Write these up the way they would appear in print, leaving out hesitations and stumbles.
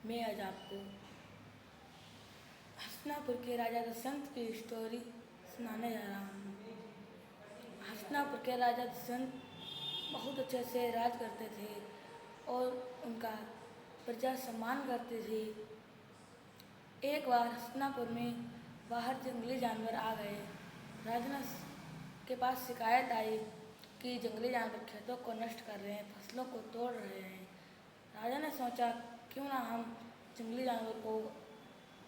मैं आज आपको हस्तिनापुर के राजा दुष्यंत की स्टोरी सुनाने जा रहा हूँ। हस्तिनापुर के राजा दुष्यंत बहुत अच्छे से राज करते थे और उनका प्रजा सम्मान करती थी। एक बार हस्तिनापुर में बाहर जंगली जानवर आ गए। राजा के पास शिकायत आई कि जंगली जानवर खेतों को नष्ट कर रहे हैं, फसलों को तोड़ रहे हैं। राजा ने सोचा क्यों ना हम जंगली जानवर को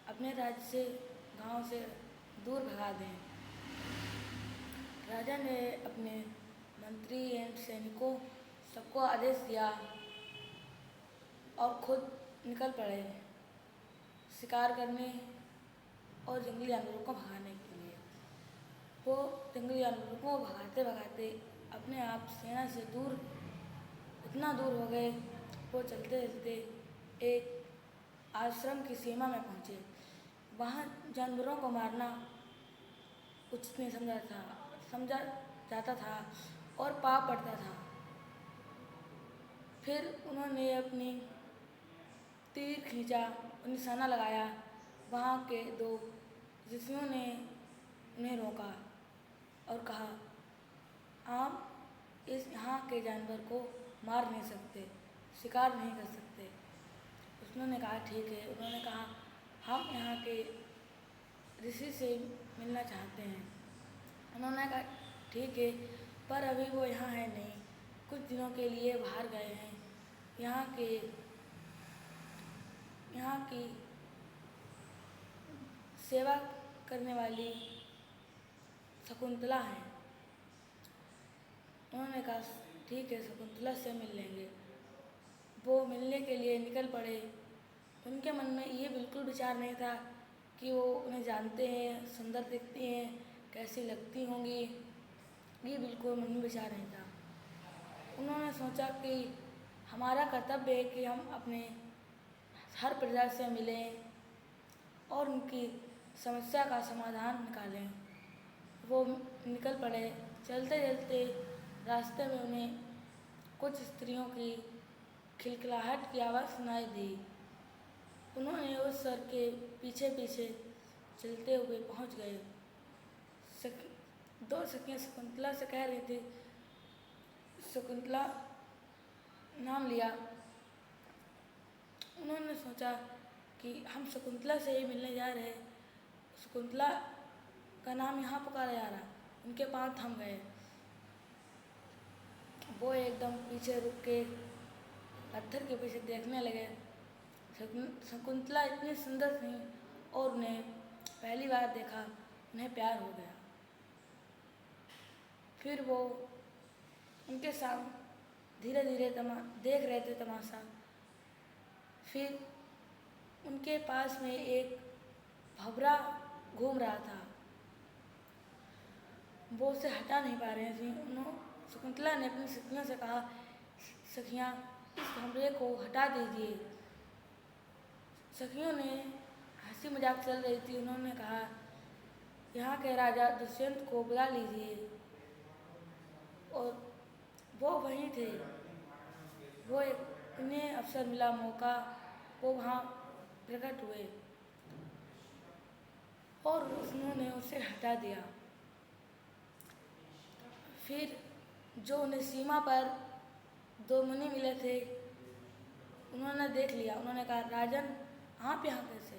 अपने राज्य से, गांव से दूर भगा दें। राजा ने अपने मंत्री एवं सैनिकों सबको आदेश दिया और खुद निकल पड़े शिकार करने और जंगली जानवरों को भगाने के लिए। वो जंगली जानवरों को भगाते भगाते अपने आप सेना से दूर, इतना दूर हो गए, वो चलते चलते एक आश्रम की सीमा में पहुँचे। वहाँ जानवरों को मारना उचित नहीं समझा जाता था और पाप पड़ता था। फिर उन्होंने अपनी तीर खींचा और निशाना लगाया। वहाँ के दो ऋषियों ने उन्हें रोका और कहा, आप यहाँ के जानवर को मार नहीं सकते, शिकार नहीं कर सकते। उन्होंने कहा ठीक है। उन्होंने कहा हम यहाँ के ऋषि से मिलना चाहते हैं। उन्होंने कहा ठीक है, पर अभी वो यहाँ है नहीं, कुछ दिनों के लिए बाहर गए हैं। यहाँ की सेवा करने वाली शकुंतला है। उन्होंने कहा ठीक है, शकुंतला से मिल लेंगे। वो मिलने के लिए निकल पड़े। उनके मन में ये बिल्कुल विचार नहीं था कि वो उन्हें जानते हैं, सुंदर दिखती हैं, कैसी लगती होंगी, ये बिल्कुल मन में विचार नहीं था। उन्होंने सोचा कि हमारा कर्तव्य है कि हम अपने हर प्रजा से मिलें और उनकी समस्या का समाधान निकालें। वो निकल पड़े। चलते चलते रास्ते में उन्हें कुछ स्त्रियों की खिलखिलाहट की आवाज़ सुनाई दी। उन्होंने उस सर के पीछे पीछे चलते हुए पहुंच गए। दो सखियां शकुंतला से कह रही थी, शकुंतला नाम लिया। उन्होंने सोचा कि हम शकुंतला से ही मिलने जा रहे हैं, शकुंतला का नाम यहाँ पुकारा जा रहा। उनके पास थम गए। वो एकदम पीछे रुक के पत्थर के पीछे देखने लगे। शकुंतला इतनी सुंदर थी और उन्हें पहली बार देखा, उन्हें प्यार हो गया। फिर वो उनके साथ धीरे धीरे देख रहे थे तमाशा। फिर उनके पास में एक भंवरा घूम रहा था। वो उसे हटा नहीं पा रही थी। शकुंतला ने अपनी सखियों से कहा, सखियाँ इस भंवरे को हटा दीजिए। सखियों ने हंसी मजाक चल रही थी। उन्होंने कहा यहाँ के राजा दुष्यंत को बुला लीजिए। और वो वहीं थे। उन्हें अवसर मिला, मौका, वो वहाँ प्रकट हुए और उन्होंने उसे हटा दिया। फिर जो उन्हें सीमा पर दो मुनि मिले थे, उन्होंने देख लिया। उन्होंने कहा राजन आप यहाँ कैसे?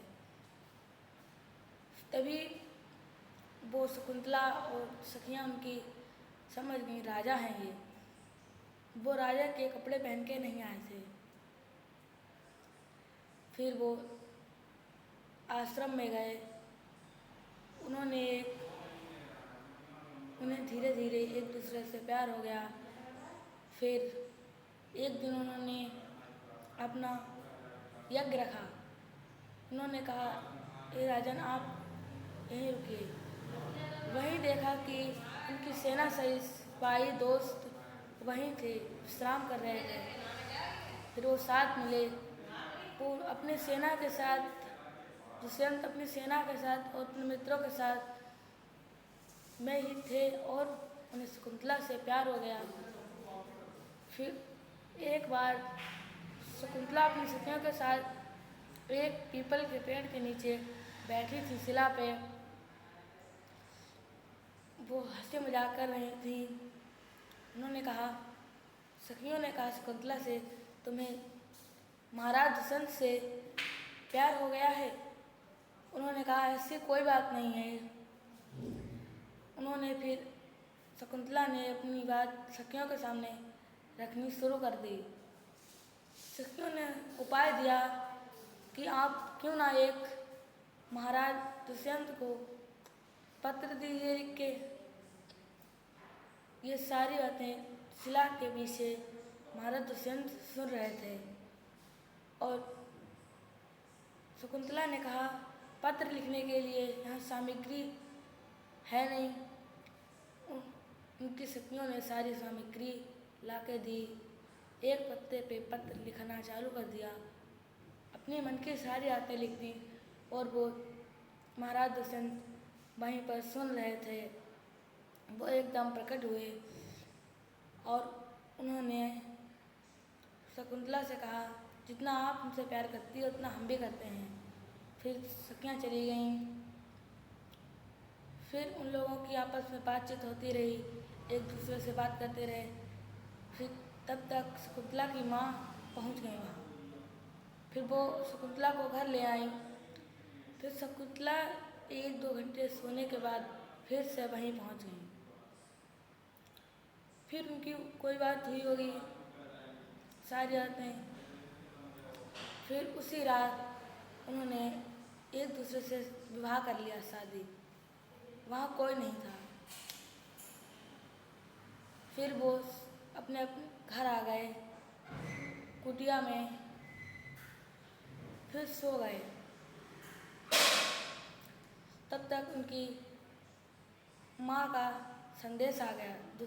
तभी वो शकुंतला और सखियाँ उनकी समझ गई राजा हैं ये। वो राजा के कपड़े पहन के नहीं आए थे। फिर वो आश्रम में गए। उन्हें धीरे धीरे एक दूसरे से प्यार हो गया। फिर एक दिन उन्होंने अपना यज्ञ रखा। उन्होंने कहा ए राजन आप यहीं रुकिए। वहीं देखा कि उनकी सेना सहित सिपाही दोस्त वहीं थे, विश्राम कर रहे थे। फिर वो साथ मिले। वो अपने सेना के साथ, दुष्यंत अपनी सेना के साथ और अपने मित्रों के साथ में ही थे और उन्हें शकुंतला से प्यार हो गया। फिर एक बार शकुंतला अपनी सखियों के साथ एक पीपल के पेड़ के नीचे बैठी थी शिला पे। वो हंसी मजाक कर रही थी। उन्होंने कहा, सखियों ने कहा शकुंतला से, तुम्हें महाराज दुष्यंत से प्यार हो गया है? उन्होंने कहा, ऐसी कोई बात नहीं है। उन्होंने फिर शकुंतला ने अपनी बात सखियों के सामने रखनी शुरू कर दी। सखियों ने उपाय दिया कि आप क्यों ना एक महाराज दुष्यंत को पत्र दीजिए लिख के। ये सारी बातें शिला के पीछे महाराज दुष्यंत सुन रहे थे और शकुंतला ने कहा, पत्र लिखने के लिए यहाँ सामग्री है नहीं। उनकी सखियों ने सारी सामग्री लाके दी। एक पत्ते पे पत्र लिखना चालू कर दिया, अपने मन की सारी बातें लिख दी और वो महाराज दुष्यंत वहीं पर सुन रहे थे। वो एकदम प्रकट हुए और उन्होंने शकुंतला से कहा, जितना आप हमसे प्यार करती हो उतना हम भी करते हैं। फिर सखियाँ चली गईं। फिर उन लोगों की आपस में बातचीत होती रही, एक दूसरे से बात करते रहे। फिर तब तक शकुंतला की माँ पहुँच गई वहाँ। फिर वो शकुंतला को घर ले आई। फिर शकुंतला 1-2 घंटे सोने के बाद फिर से वहीं पहुँच गई। फिर उनकी कोई बात हुई होगी, सारी बातें। फिर उसी रात उन्होंने एक दूसरे से विवाह कर लिया, शादी। वहाँ कोई नहीं था। फिर वो अपने घर आ गए, कुटिया में, फिर सो गए। तब तक उनकी माँ का संदेश आ गया।